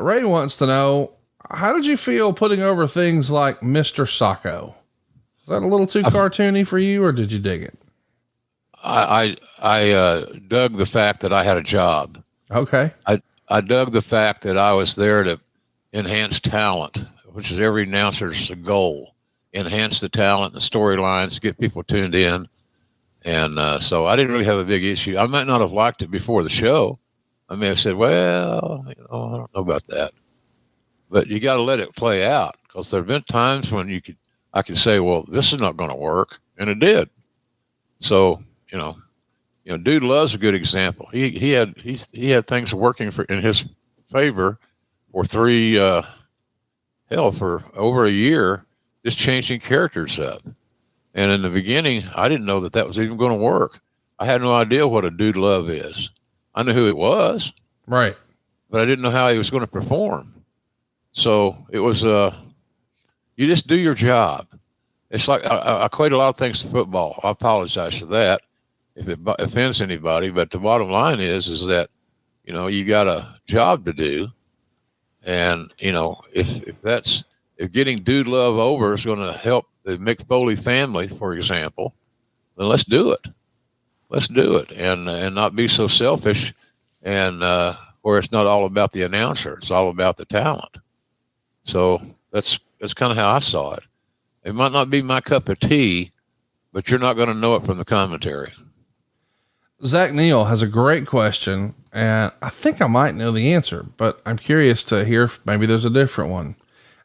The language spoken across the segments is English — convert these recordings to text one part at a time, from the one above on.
Ray wants to know, how did you feel putting over things like Mr. Sako? Is that a little too cartoony for you, or did you dig it? I dug the fact that I had a job. Okay. I dug the fact that I was there to enhance talent, which is every announcer's goal. Enhance the talent, the storylines, get people tuned in. And so I didn't really have a big issue. I might not have liked it before the show. I may have said, well, I don't know about that. But you got to let it play out, because there have been times when I could say, well, this is not going to work. And it did. So, Dude Love's a good example. He had things working in his favor for for over a year, just changing characters up. And in the beginning, I didn't know that was even going to work. I had no idea what a Dude Love is. I knew who it was, right, but I didn't know how he was going to perform. So it was you just do your job. It's like I equate a lot of things to football. I apologize for that if it offends anybody, but the bottom line is that you got a job to do, and if getting Dude Love over is going to help the Mick Foley family, for example, then let's do it. Let's do it, and not be so selfish, and where it's not all about the announcer, it's all about the talent. So that's kind of how I saw it. It might not be my cup of tea, but you're not going to know it from the commentary. Zach Neal has a great question, and I think I might know the answer, but I'm curious to hear if maybe there's a different one.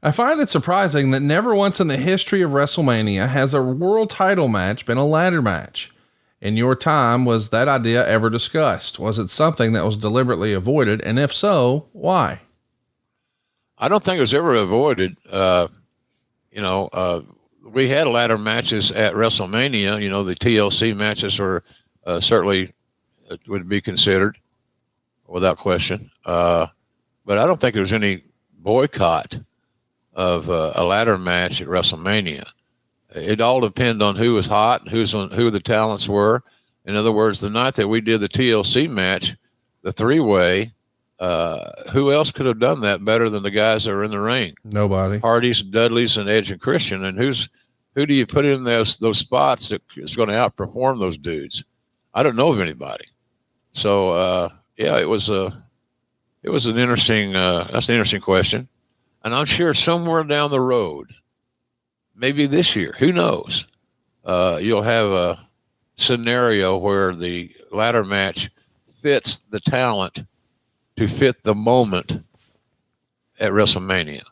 I find it surprising that never once in the history of WrestleMania has a world title match been a ladder match. In your time, was that idea ever discussed? Was it something that was deliberately avoided? And if so, why? I don't think it was ever avoided. We had ladder matches at WrestleMania. The TLC matches were certainly would be considered without question. But I don't think there was any boycott of a ladder match at WrestleMania. It all depended on who was hot, who the talents were. In other words, the night that we did the TLC match, the three-way, who else could have done that better than the guys that were in the ring? Nobody. Hardys, Dudleys, and Edge and Christian. And who do you put in those spots that is going to outperform those dudes? I don't know of anybody. So it was an interesting. That's an interesting question, and I'm sure somewhere down the road, maybe this year, who knows? You'll have a scenario where the ladder match fits the talent to fit the moment at WrestleMania.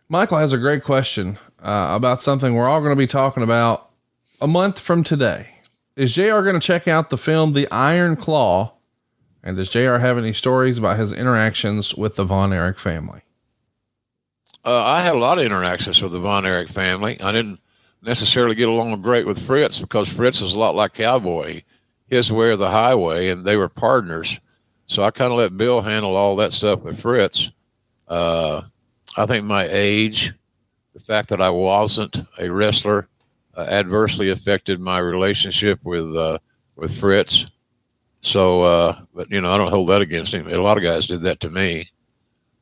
Michael has a great question about something we're all going to be talking about a month from today. Is JR going to check out the film The Iron Claw? And does JR have any stories about his interactions with the Von Erich family? I had a lot of interactions with the Von Erich family. I didn't necessarily get along great with Fritz, because Fritz is a lot like Cowboy. His way or the highway, and they were partners. So I kind of let Bill handle all that stuff with Fritz. I think my age, the fact that I wasn't a wrestler, adversely affected my relationship with Fritz. So, but I don't hold that against him. A lot of guys did that to me,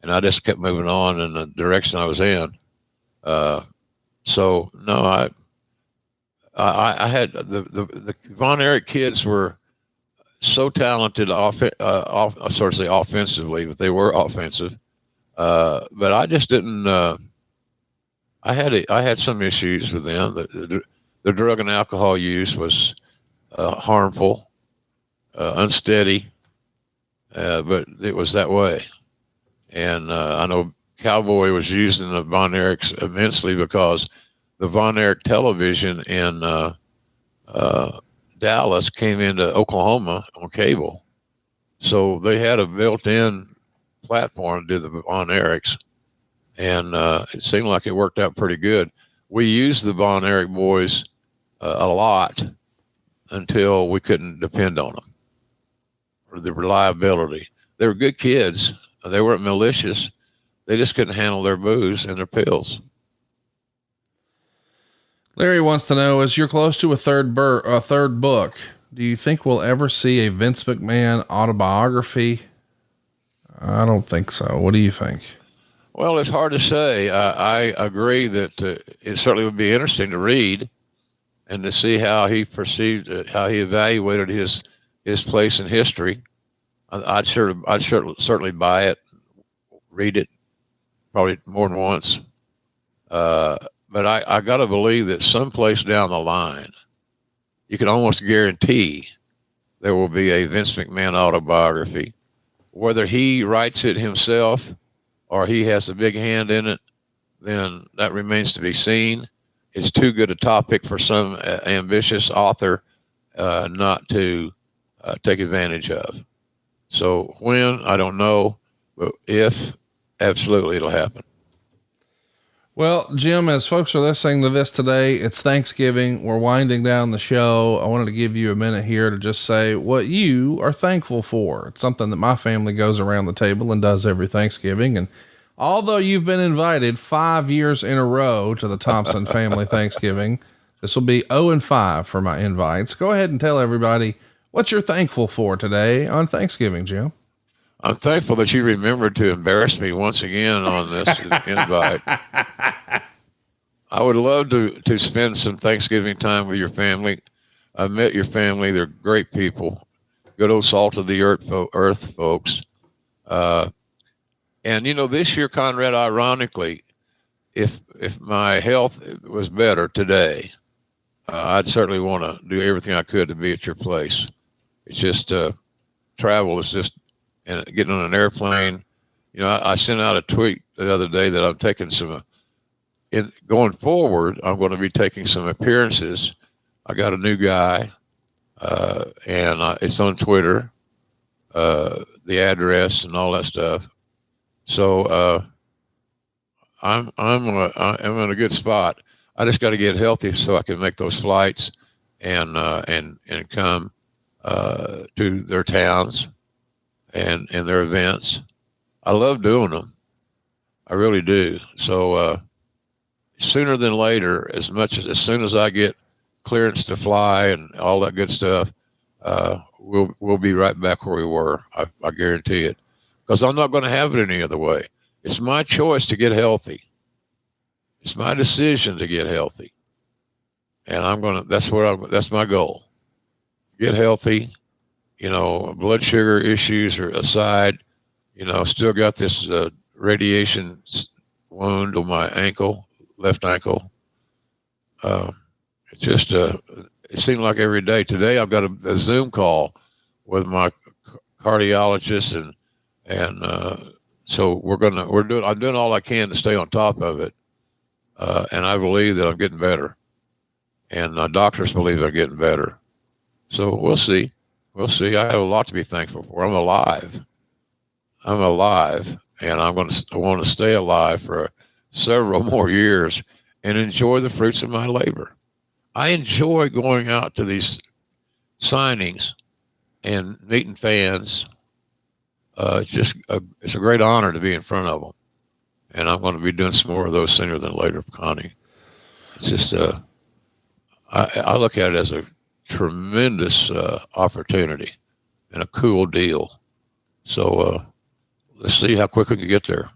and I just kept moving on in the direction I was in. So no, I had the Von Erich kids were so talented offensively, but they were offensive. But I just didn't, I had some issues with them. The drug and alcohol use was harmful, unsteady, but it was that way. And I know Cowboy was used in the Von Erichs immensely, because the Von Erich television in Dallas came into Oklahoma on cable. So they had a built-in platform to do the Von Erichs. And it seemed like it worked out pretty good. We used the Von Erich boys a lot until we couldn't depend on them for the reliability. They were good kids. They weren't malicious. They just couldn't handle their booze and their pills. Larry wants to know, as you're close to a third book, do you think we'll ever see a Vince McMahon autobiography? I don't think so. What do you think? Well, it's hard to say. I agree that it certainly would be interesting to read and to see how he perceived it, how he evaluated his place in history. I'd certainly buy it, read it, probably more than once. But I got to believe that someplace down the line, you can almost guarantee there will be a Vince McMahon autobiography. Whether he writes it himself or he has a big hand in it, then that remains to be seen. It's too good a topic for some ambitious author not to take advantage of. So when, I don't know, but if, absolutely it'll happen. Well, Jim, as folks are listening to this today, it's Thanksgiving. We're winding down the show. I wanted to give you a minute here to just say what you are thankful for. It's something that my family goes around the table and does every Thanksgiving. And although you've been invited 5 years in a row to the Thompson family Thanksgiving, this will be 0-5 for my invites. Go ahead and tell everybody what you're thankful for today on Thanksgiving, Jim. I'm thankful that you remembered to embarrass me once again on this invite. I would love to spend some Thanksgiving time with your family. I met your family. They're great people, good old salt of the earth folks. And, this year, Conrad, ironically, if my health was better today, I'd certainly want to do everything I could to be at your place. It's just travel is just, and getting on an airplane. I sent out a tweet the other day that I'm taking going forward, I'm going to be taking some appearances. I got a new guy, and it's on Twitter, the address and all that stuff. So I'm in a good spot. I just got to get healthy so I can make those flights and come to their towns and their events. I love doing them. I really do. So sooner than later, as soon as I get clearance to fly and all that good stuff, we'll be right back where we were. I guarantee it, because I'm not going to have it any other way. It's my choice to get healthy. It's my decision to get healthy, and that's my goal. Get healthy. Blood sugar issues are aside. Still got this radiation wound on my left ankle. It's just it seemed like every day. Today I've got a Zoom call with my cardiologist, and so I'm doing all I can to stay on top of it, and I believe that I'm getting better, and doctors believe I'm getting better. So we'll see. We'll see. I have a lot to be thankful for. I'm alive, and I want to stay alive for several more years and enjoy the fruits of my labor. I enjoy going out to these signings and meeting fans. It's a great honor to be in front of them, and I'm going to be doing some more of those sooner than later, Connie. It's just I look at it as a tremendous opportunity and a cool deal. So let's see how quick we can get there.